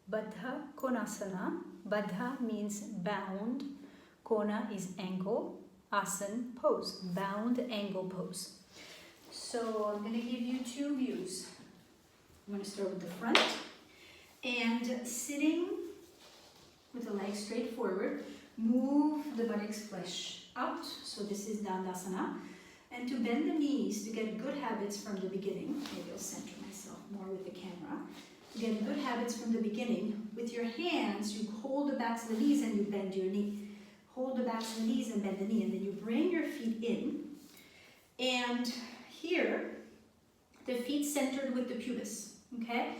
Baddha Konāsana. Baddha means bound. Kona is ankle. Asana, pose. Bound ankle pose. So I'm going to give you two views. I'm going to start with the front. And sitting with the legs straight forward, move the buttocks flesh out. So this is Dandasana. And to bend the knees to get good habits from the beginning. Maybe I'll center myself more with the camera. To get good habits from the beginning, with your hands, you hold the backs of the knees and you bend your knee. Hold the backs of the knees and bend the knee. And then you bring your feet in. And here, the feet centered with the pubis. Okay?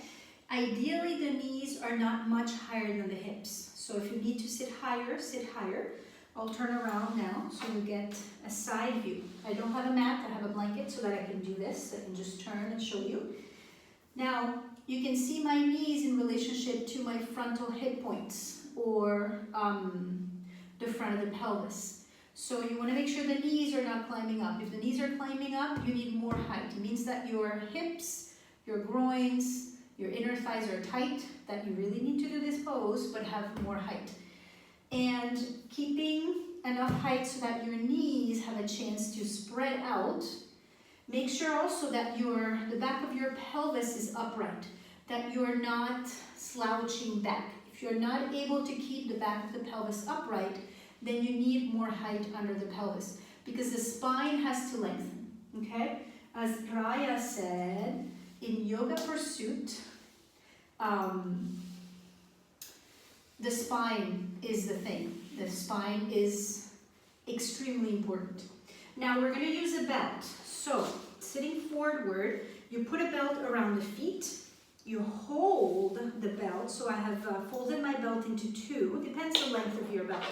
Ideally, the knees are not much higher than the hips. So if you need to sit higher, sit higher. I'll turn around now so you get a side view. I don't have a mat, I have a blanket so that I can do this. I can just turn and show you. Now, you can see my knees in relationship to my frontal hip points or the front of the pelvis. So you want to make sure the knees are not climbing up. If the knees are climbing up, you need more height. It means that your hips, your groins, your inner thighs are tight, that you really need to do this pose, but have more height. And keeping enough height so that your knees have a chance to spread out. Make sure also that the back of your pelvis is upright, that you're not slouching back. If you're not able to keep the back of the pelvis upright, then you need more height under the pelvis because the spine has to lengthen, okay? As Raya said, in yoga pursuit, the spine is the thing. The spine is extremely important. Now we're going to use a belt. So sitting forward, you put a belt around the feet. You hold the belt. So I have folded my belt into two. Depends the length of your belt.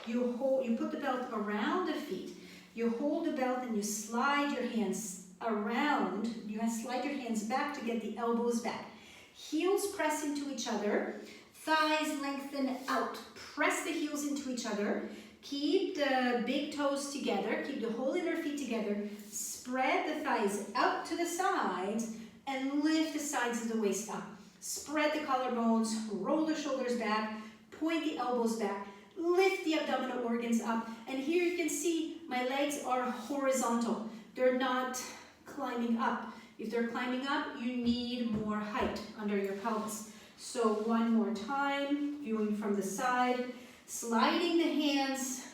You put the belt around the feet. You hold the belt and you slide your hands around. You slide your hands back to get the elbows back. Heels press into each other. Thighs lengthen out. Press the heels into each other. Keep the big toes together. Keep the whole inner feet together. Spread the thighs out to the sides and lift the sides of the waist up. Spread the collarbones. Roll the shoulders back. Point the elbows back. Lift the abdominal organs up. And here you can see my legs are horizontal. They're not climbing up. If they're climbing up, you need more height under your pelvis. So one more time, viewing from the side, sliding the hands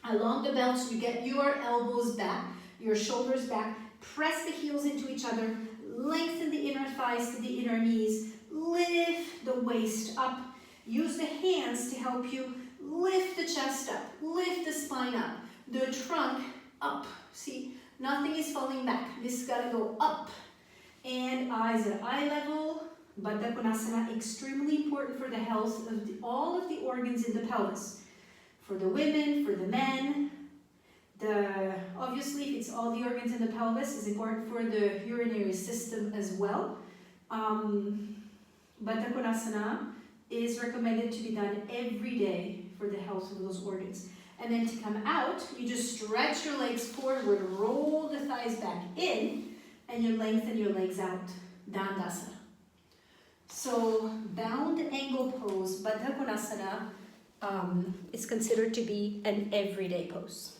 along the belt so you get your elbows back, your shoulders back, press the heels into each other, lengthen the inner thighs to the inner knees, lift the waist up, use the hands to help you lift the chest up, lift the spine up, the trunk up. See, nothing is falling back. This has got to go up. And eyes at eye level. Baddha Konāsana, extremely important for the health of all of the organs in the pelvis. For the women, for the men. Obviously, if it's all the organs in the pelvis, it's important for the urinary system as well. Baddha Konāsana is recommended to be done every day for the health of those organs. And then to come out, you just stretch your legs forward, roll the thighs back in, and you lengthen your legs out. Dandasana. So, bound angle pose, Baddha Konāsana, is considered to be an everyday pose.